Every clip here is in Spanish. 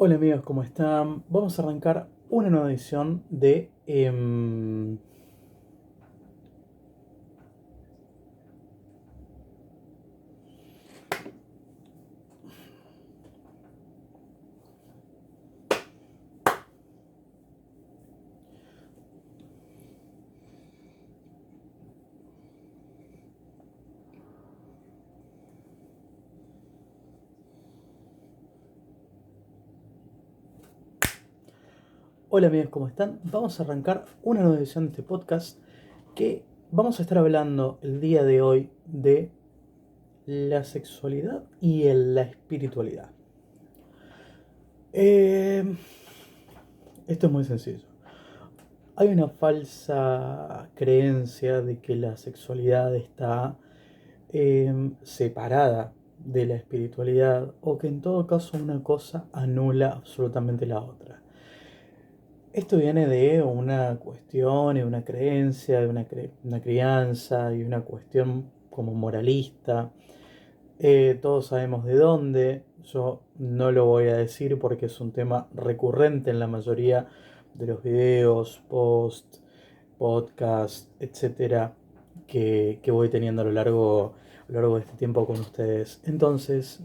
Hola amigos, ¿cómo están? Vamos a arrancar una nueva edición de... Hola amigos, ¿cómo están? Vamos a arrancar una nueva edición de este podcast que vamos a estar hablando el día de hoy de la sexualidad y la espiritualidad. Eh, Esto es muy sencillo. Hay una falsa creencia de que la sexualidad está separada de la espiritualidad o que en todo caso una cosa anula absolutamente la otra. Esto viene de una cuestión y una creencia, de una crianza y una cuestión como moralista. Todos sabemos de dónde. Yo no lo voy a decir porque es un tema recurrente en la mayoría de los videos, posts, podcasts, etcétera, que voy teniendo a lo largo de este tiempo con ustedes. Entonces,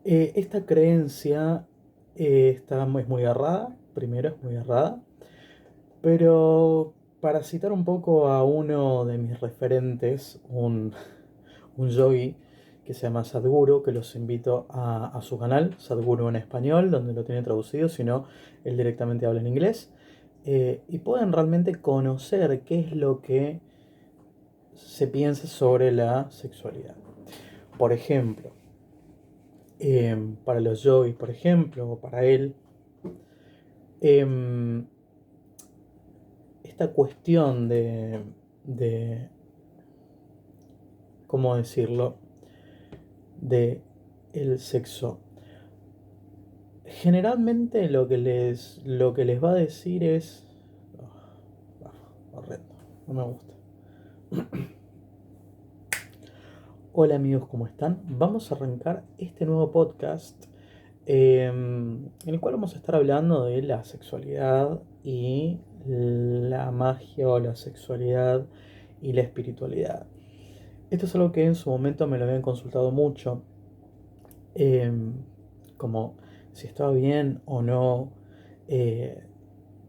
esta creencia es muy errada, primero es muy errada, pero para citar un poco a uno de mis referentes, un yogi que se llama Sadhguru, que los invito a su canal, Sadhguru en español, donde lo tiene traducido, si no, él directamente habla en inglés, y pueden realmente conocer qué es lo que se piensa sobre la sexualidad. Por ejemplo, para los yogis, por ejemplo, o para él, em, esta cuestión de, ¿cómo decirlo?, de el sexo. Generalmente lo que les va a decir es... horrendo, no me gusta. Hola amigos, ¿cómo están? Vamos a arrancar este nuevo podcast en el cual vamos a estar hablando de la sexualidad y la magia o la sexualidad y la espiritualidad. Esto es algo que en su momento me lo habían consultado mucho, em, como si estaba bien o no eh,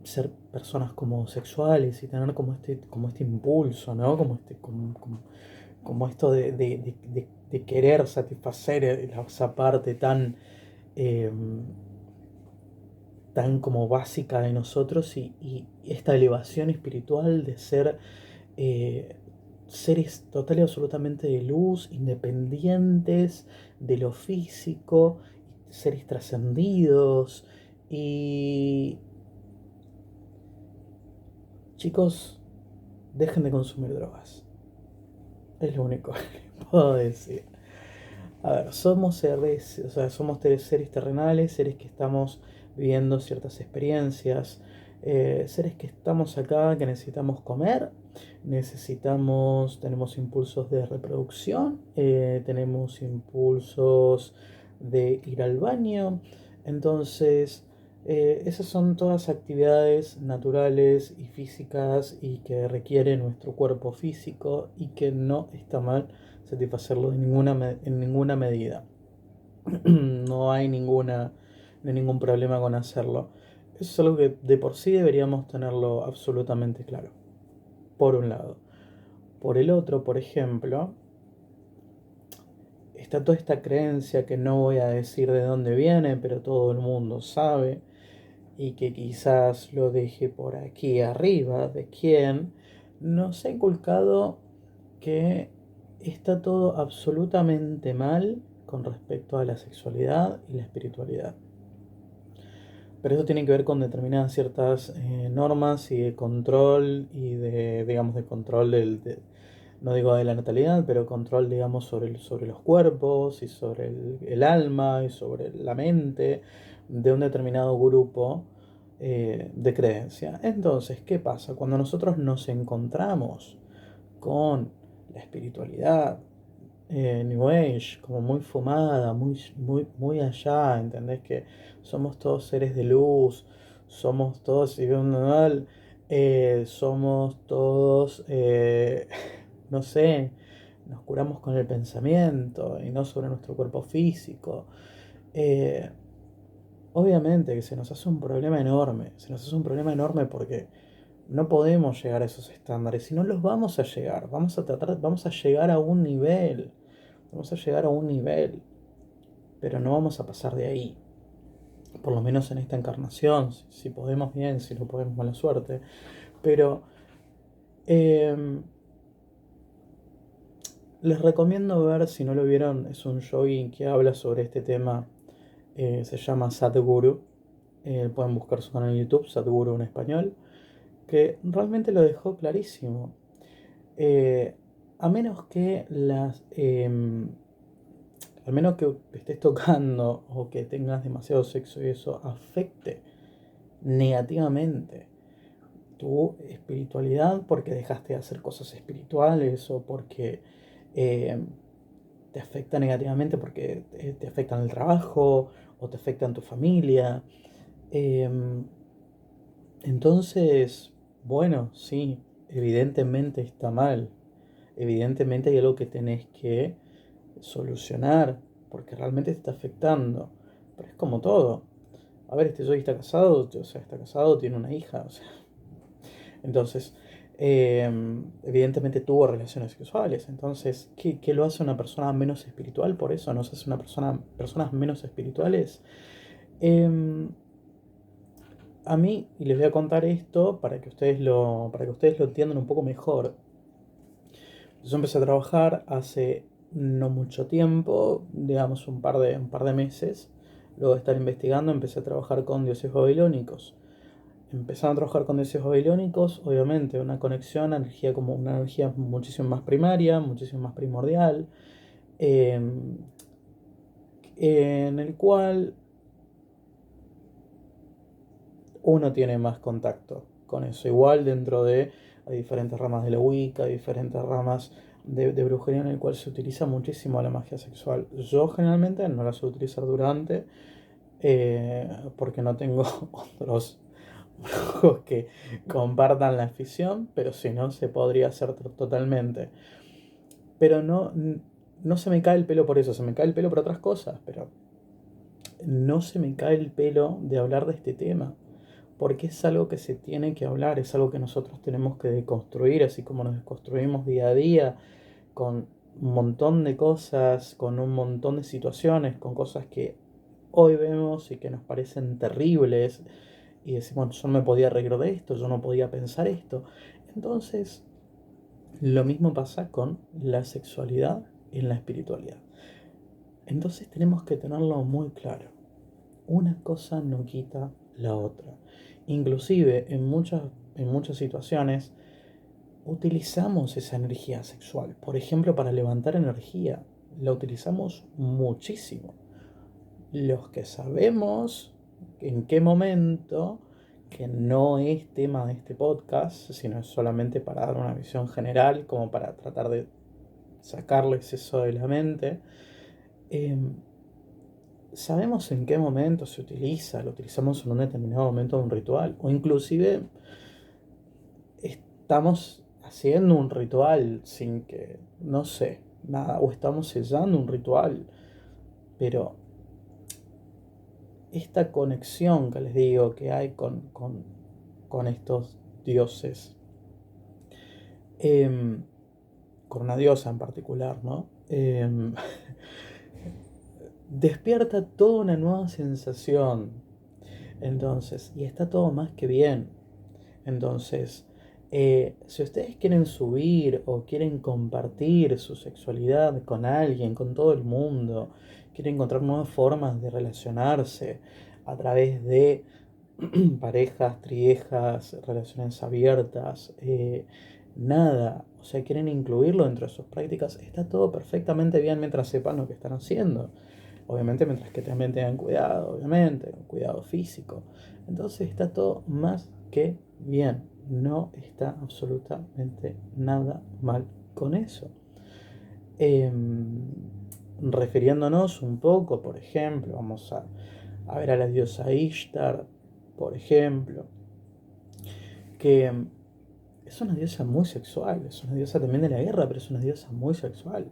ser personas como sexuales y tener como este impulso, ¿no? Como esto de querer satisfacer esa parte eh, tan como básica de nosotros y esta elevación espiritual de ser eh, seres total y absolutamente de luz, independientes de lo físico, seres trascendidos. Y chicos, dejen de consumir drogas. Es lo único que les puedo decir. A ver, somos seres, o sea, somos seres terrenales, seres que estamos viviendo ciertas experiencias, seres que estamos acá, que necesitamos comer, tenemos impulsos de reproducción, tenemos impulsos de ir al baño. Entonces, esas son todas actividades naturales y físicas y que requiere nuestro cuerpo físico y que no está mal satisfacerlo en ninguna medida. No hay no hay ningún problema con hacerlo. Eso es algo que de por sí deberíamos tenerlo absolutamente claro. Por un lado. Por el otro, por ejemplo, está toda esta creencia que no voy a decir de dónde viene, pero todo el mundo sabe, y que quizás lo deje por aquí arriba, de quién nos ha inculcado que está todo absolutamente mal con respecto a la sexualidad y la espiritualidad. Pero eso tiene que ver con determinadas ciertas normas y de control y digamos, de control no digo de la natalidad, pero control, digamos, sobre los cuerpos y sobre el alma y sobre la mente de un determinado grupo de creencia. Entonces, ¿qué pasa? Cuando nosotros nos encontramos con la espiritualidad, New Age, como muy fumada, muy allá, ¿entendés? Que somos todos seres de luz, somos todos, si veo mal, somos todos, no sé, nos curamos con el pensamiento y no sobre nuestro cuerpo físico. Eh, Obviamente que se nos hace un problema enorme, se nos hace un problema enorme porque no podemos llegar a esos estándares y no los vamos a llegar, vamos a llegar a un nivel, vamos a llegar a un nivel, pero no vamos a pasar de ahí, por lo menos en esta encarnación, si podemos bien, si no podemos mala suerte, pero eh, les recomiendo ver, si no lo vieron, es un yogui que habla sobre este tema, se llama Sadhguru, pueden buscar su canal en YouTube, Sadhguru en español, que realmente lo dejó clarísimo. Eh, a menos que al menos que estés tocando o que tengas demasiado sexo y eso afecte negativamente tu espiritualidad porque dejaste de hacer cosas espirituales o porque eh, te afecta negativamente porque te afecta en el trabajo o te afecta en tu familia. eh, entonces, bueno, sí, evidentemente está mal. Evidentemente hay algo que tenés que solucionar, porque realmente te está afectando. Pero es como todo. A ver, este Joey está casado, o sea, está casado, tiene una hija, o sea. Entonces, eh, evidentemente tuvo relaciones sexuales. Entonces, ¿qué lo hace una persona menos espiritual? Por eso nos hace una personas menos espirituales. Eh, a mí, y les voy a contar esto para que ustedes lo entiendan un poco mejor. Yo empecé a trabajar hace no mucho tiempo, digamos un par de meses. Luego de estar investigando, empecé a trabajar con dioses babilónicos. Empezando a trabajar con dioses babilónicos, obviamente una conexión, energía como una energía muchísimo más primaria, muchísimo más primordial, eh, en el cual uno tiene más contacto con eso. Igual dentro de hay diferentes ramas de la Wicca, hay diferentes ramas de brujería en el cual se utiliza muchísimo la magia sexual. Yo generalmente no la suelo utilizar durante, porque no tengo otros brujos que compartan la afición, pero si no se podría hacer totalmente. Pero no se me cae el pelo por eso, se me cae el pelo por otras cosas, pero no se me cae el pelo de hablar de este tema, porque es algo que se tiene que hablar, es algo que nosotros tenemos que deconstruir, así como nos desconstruimos día a día, con un montón de cosas, con un montón de situaciones, con cosas que hoy vemos y que nos parecen terribles, y decimos, yo no me podía reír de esto, yo no podía pensar esto. Entonces, lo mismo pasa con la sexualidad y la espiritualidad. Entonces tenemos que tenerlo muy claro. Una cosa no quita la otra. Inclusive en muchas situaciones utilizamos esa energía sexual. Por ejemplo, para levantar energía. La utilizamos muchísimo. Los que sabemos en qué momento, que no es tema de este podcast, sino es solamente para dar una visión general, como para tratar de sacarles eso de la mente, eh, sabemos en qué momento se utiliza, lo utilizamos en un determinado momento de un ritual, o inclusive estamos haciendo un ritual sin que, no sé, nada, o estamos sellando un ritual, pero esta conexión que les digo que hay con estos dioses, em, con una diosa en particular, ¿no? Despierta toda una nueva sensación. Entonces, y está todo más que bien. Entonces, si ustedes quieren subir o quieren compartir su sexualidad con alguien, con todo el mundo, quieren encontrar nuevas formas de relacionarse a través de parejas, triejas, relaciones abiertas, nada, o sea, quieren incluirlo dentro de sus prácticas, está todo perfectamente bien mientras sepan lo que están haciendo. Obviamente, mientras que también tengan cuidado, obviamente, un cuidado físico. Entonces está todo más que bien. No está absolutamente nada mal con eso. Em, refiriéndonos un poco, por ejemplo, vamos a ver a la diosa Ishtar, por ejemplo, que es una diosa muy sexual, es una diosa también de la guerra, pero es una diosa muy sexual.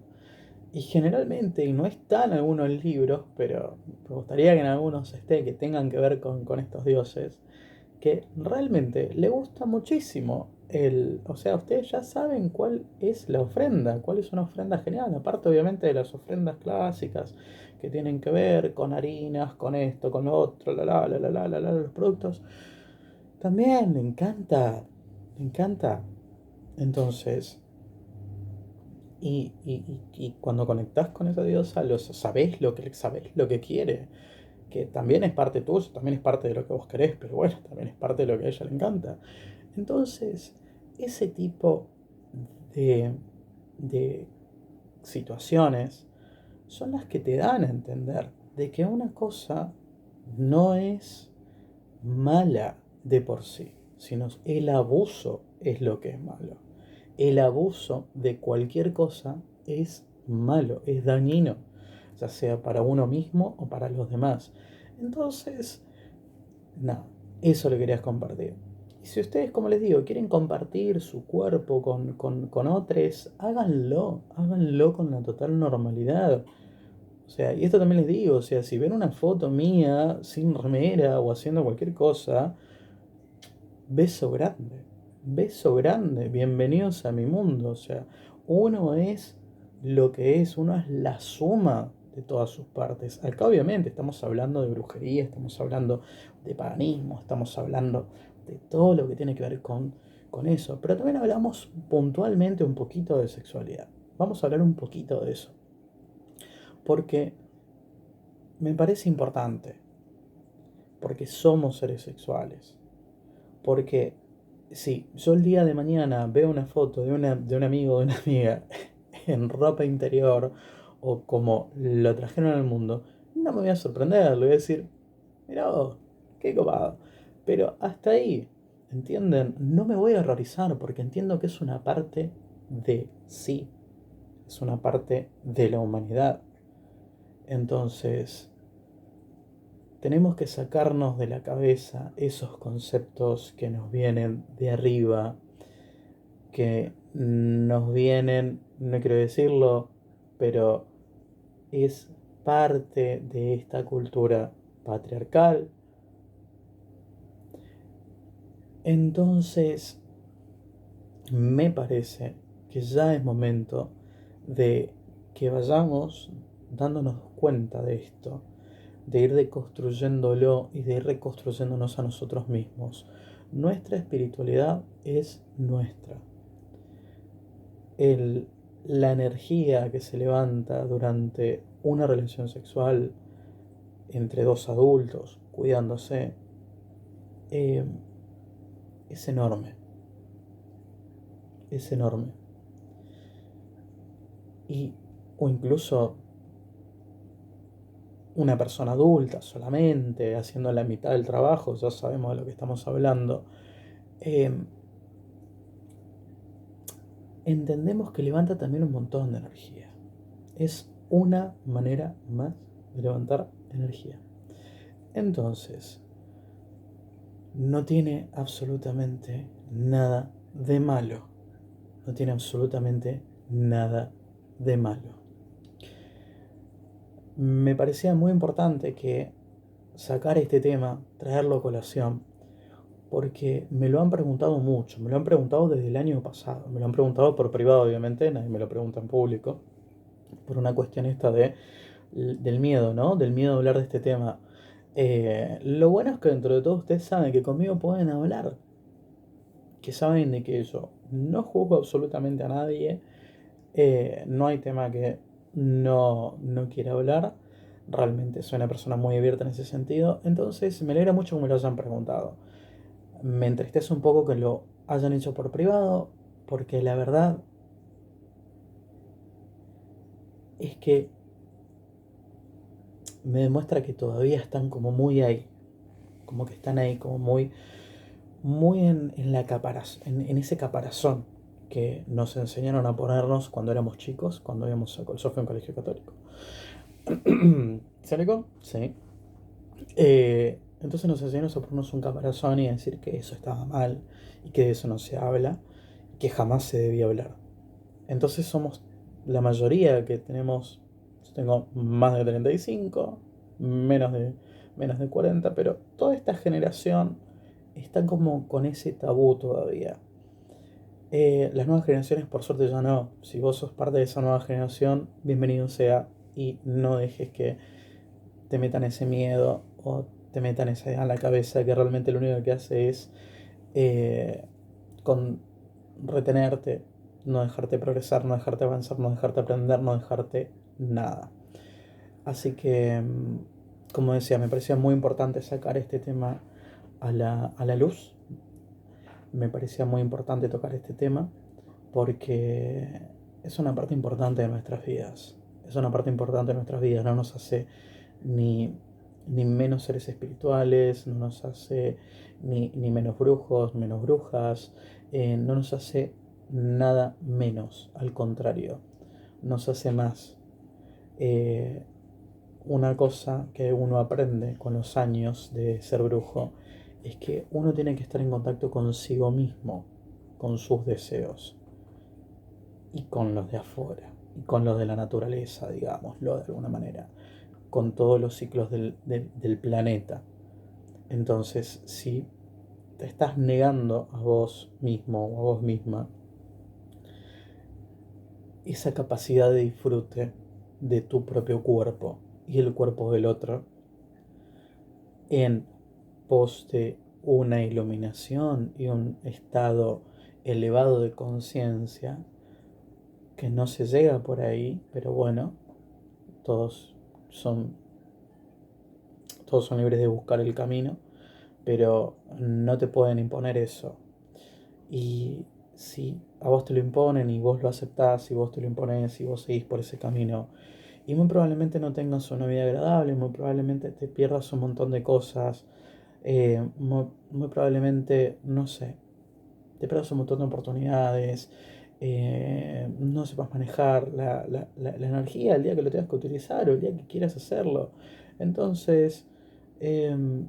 Y generalmente, y no está en algunos libros, pero me gustaría que en algunos esté, que tengan que ver con estos dioses, que realmente le gusta muchísimo o sea, ustedes ya saben cuál es la ofrenda, cuál es una ofrenda genial, aparte obviamente de las ofrendas clásicas que tienen que ver con harinas, con esto, con lo otro, los productos, también le encanta, le encanta. Entonces, y cuando conectás con esa diosa, sabés lo que quiere, que también es parte tuya, también es parte de lo que vos querés, pero bueno, también es parte de lo que a ella le encanta. Entonces, ese tipo de, de situaciones son las que te dan a entender de que una cosa no es mala de por sí, sino el abuso es lo que es malo. El abuso de cualquier cosa es malo, es dañino, ya sea para uno mismo o para los demás. Entonces, nada, eso le querías compartir. Y si ustedes, como les digo, quieren compartir su cuerpo con otros, háganlo, háganlo con la total normalidad. O sea, y esto también les digo, o sea, si ven una foto mía sin remera o haciendo cualquier cosa, beso grande, bienvenidos a mi mundo. O sea, uno es lo que es, uno es la suma de todas sus partes. Acá obviamente estamos hablando de brujería, estamos hablando de paganismo, estamos hablando de todo lo que tiene que ver con eso. Pero también hablamos puntualmente un poquito de sexualidad. Vamos a hablar un poquito de eso. Porque me parece importante, porque somos seres sexuales, porque si yo el día de mañana veo una foto de un amigo o de una amiga en ropa interior o como lo trajeron al mundo, no me voy a sorprender, le voy a decir, mira vos, qué copado. Pero hasta ahí, ¿entienden? No me voy a horrorizar porque entiendo que es una parte de sí, es una parte de la humanidad. Entonces, tenemos que sacarnos de la cabeza esos conceptos que nos vienen de arriba, que nos vienen, no quiero decirlo, pero es parte de esta cultura patriarcal. Entonces, me parece que ya es momento de que vayamos dándonos cuenta de esto, de ir deconstruyéndolo y de ir reconstruyéndonos a nosotros mismos. Nuestra espiritualidad es nuestra. El, la energía que se levanta durante una relación sexual entre dos adultos cuidándose eh, es enorme, es enorme. Y, o incluso una persona adulta solamente haciendo la mitad del trabajo, ya sabemos de lo que estamos hablando, eh, entendemos que levanta también un montón de energía. Es una manera más de levantar energía. Entonces, no tiene absolutamente nada de malo. No tiene absolutamente nada de malo. Me parecía muy importante que sacar este tema, traerlo a colación, porque me lo han preguntado mucho, me lo han preguntado desde el año pasado, me lo han preguntado por privado obviamente, nadie me lo pregunta en público, por una cuestión esta del miedo, ¿no? Del miedo a hablar de este tema. Lo bueno es que dentro de todo ustedes saben que conmigo pueden hablar, que saben de que yo no juzgo absolutamente a nadie, no hay tema que no quiera hablar, realmente soy una persona muy abierta en ese sentido, entonces me alegra mucho que me lo hayan preguntado. Me entristece un poco que lo hayan hecho por privado, porque la verdad es que me demuestra que todavía están como muy ahí, como que están ahí, como muy en ese caparazón. que nos enseñaron a ponernos cuando éramos chicos, cuando íbamos a yo fui a un colegio católico. ¿Se algo? Sí. Entonces nos enseñaron a ponernos un caparazón y a decir que eso estaba mal y que de eso no se habla y que jamás se debía hablar. Entonces somos la mayoría que tenemos, yo tengo más de 35, menos de, menos de 40, pero toda esta generación está como con ese tabú todavía. Las nuevas generaciones, por suerte, ya no. Si vos sos parte de esa nueva generación, bienvenido sea y no dejes que te metan ese miedo o te metan esa idea en la cabeza que realmente lo único que hace es eh, con retenerte, no dejarte progresar, no dejarte avanzar, no dejarte aprender, no dejarte nada. Así que, como decía, me parecía muy importante sacar este tema a la luz. Me parecía muy importante tocar este tema porque es una parte importante de nuestras vidas. Es una parte importante de nuestras vidas. No nos hace ni, ni menos seres espirituales, no nos hace ni menos brujos, menos brujas, no nos hace nada menos, al contrario, nos hace más. Eh, una cosa que uno aprende con los años de ser brujo es que uno tiene que estar en contacto consigo mismo, con sus deseos y con los de afuera, y con los de la naturaleza, digámoslo de alguna manera, con todos los ciclos del planeta. Entonces, si te estás negando a vos mismo o a vos misma esa capacidad de disfrute de tu propio cuerpo y el cuerpo del otro, en pos de una iluminación y un estado elevado de conciencia que no se llega por ahí, pero bueno, todos son, todos son libres de buscar el camino, pero no te pueden imponer eso. Y si a vos te lo imponen y vos lo aceptás, y vos te lo impones y vos seguís por ese camino, y muy probablemente no tengas una vida agradable, muy probablemente te pierdas un montón de cosas, muy probablemente, no sé, te pierdas un montón de oportunidades, no sepas manejar la energía el día que lo tengas que utilizar o el día que quieras hacerlo. Entonces, em,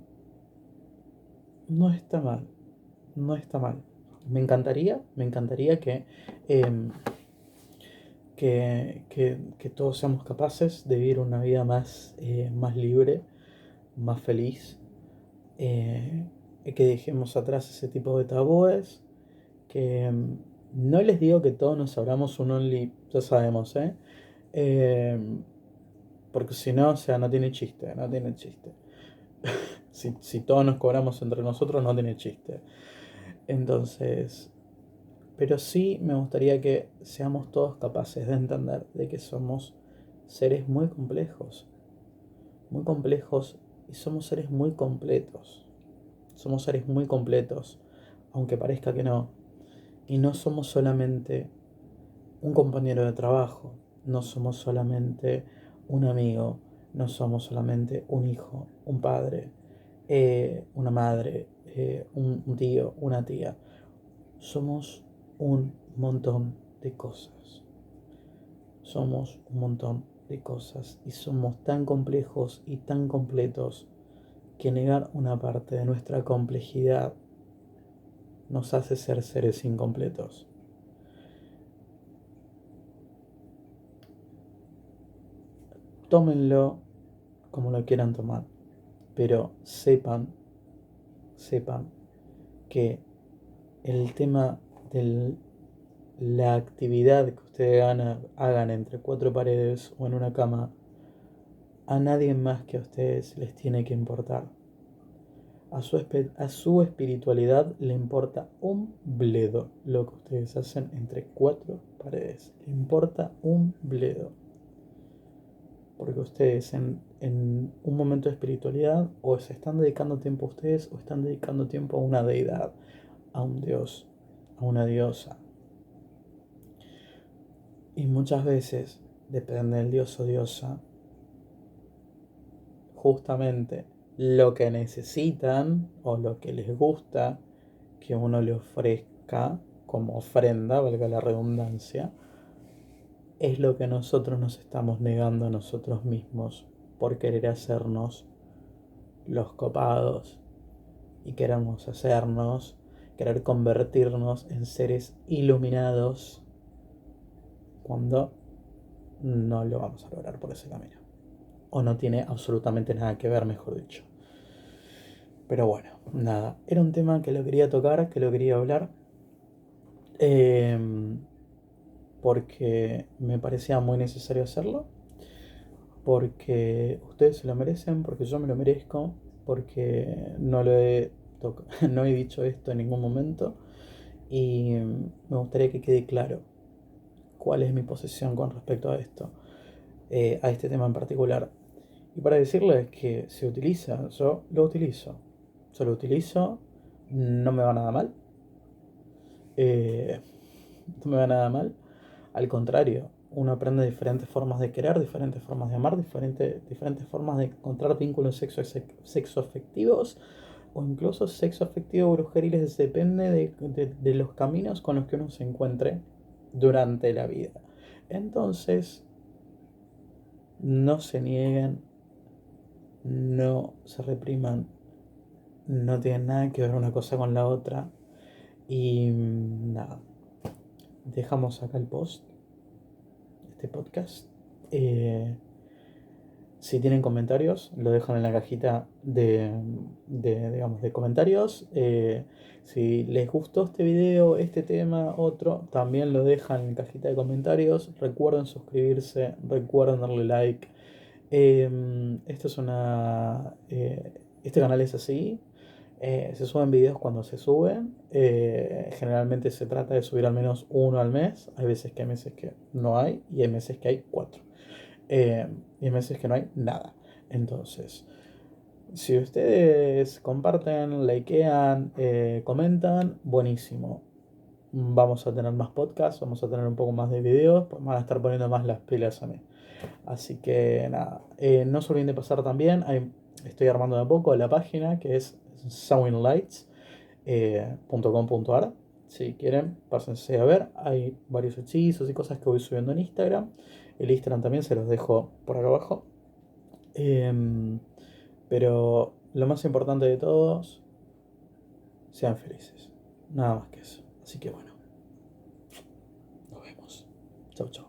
no está mal, no está mal. Me encantaría em, que todos seamos capaces de vivir una vida más, más libre, más feliz, que dejemos atrás ese tipo de tabúes, que no les digo que todos nos abramos un Only, ya sabemos, ¿eh? Eh, Porque si no, o sea, no tiene chiste, no tiene chiste. Si todos nos cobramos entre nosotros, no tiene chiste. Entonces, pero sí me gustaría que seamos todos capaces de entender de que somos seres muy complejos y somos seres muy completos. Somos seres muy completos, aunque parezca que no. Y no somos solamente un compañero de trabajo, no somos solamente un amigo, no somos solamente un hijo, un padre, una madre, un tío, una tía. Somos un montón de cosas. Somos un montón de cosas y somos tan complejos y tan completos que negar una parte de nuestra complejidad nos hace ser seres incompletos. Tómenlo como lo quieran tomar, pero sepan que el tema de la actividad que ustedes hagan entre cuatro paredes o en una cama, a nadie más que a ustedes les tiene que importar. A su espiritualidad le importa un bledo lo que ustedes hacen entre cuatro paredes. Le importa un bledo. Porque ustedes en un momento de espiritualidad o se están dedicando tiempo a ustedes o están dedicando tiempo a una deidad, a un dios, a una diosa. Y muchas veces, depende del dios o diosa, justamente lo que necesitan o lo que les gusta que uno le ofrezca como ofrenda, valga la redundancia, es lo que nosotros nos estamos negando a nosotros mismos por querer hacernos los copados y querer convertirnos en seres iluminados cuando no lo vamos a lograr por ese camino. O no tiene absolutamente nada que ver, mejor dicho. Pero bueno, nada, era un tema que lo quería tocar, que lo quería hablar, eh, porque me parecía muy necesario hacerlo, porque ustedes se lo merecen, porque yo me lo merezco, porque no he dicho esto en ningún momento y me gustaría que quede claro cuál es mi posición con respecto a esto, a este tema en particular. Y para decirles que se utiliza, yo lo utilizo, no me va nada mal, eh, no me va nada mal, al contrario, uno aprende diferentes formas de querer, diferentes formas de amar, diferentes formas de encontrar vínculos sexoafectivos o incluso sexoafectivos brujeriles, depende de los caminos con los que uno se encuentre durante la vida. Entonces, no se nieguen, no se repriman, no tienen nada que ver una cosa con la otra. Y nada, dejamos acá el post, este podcast. Eh, si tienen comentarios, lo dejan en la cajita digamos, de comentarios. Si les gustó este video, este tema, otro, también lo dejan en la cajita de comentarios. Recuerden suscribirse, recuerden darle like. Esto es este canal es así. Se suben videos cuando se suben. Generalmente se trata de subir al menos uno al mes. Hay veces que no hay y hay meses que hay cuatro. Y hay meses que no hay nada. Entonces, si ustedes comparten, likean, comentan, buenísimo. Vamos a tener más podcasts, vamos a tener un poco más de videos, pues van a estar poniendo más las pilas a mí. Así que nada, no se olviden de pasar también. Estoy armando de a poco la página que es sawinlights.com.ar. Si quieren, pásense a ver. Hay varios hechizos y cosas que voy subiendo en Instagram. El Instagram también se los dejo por acá abajo. Em, pero lo más importante de todos, sean felices. Nada más que eso. Así que bueno, nos vemos. Chau, chau.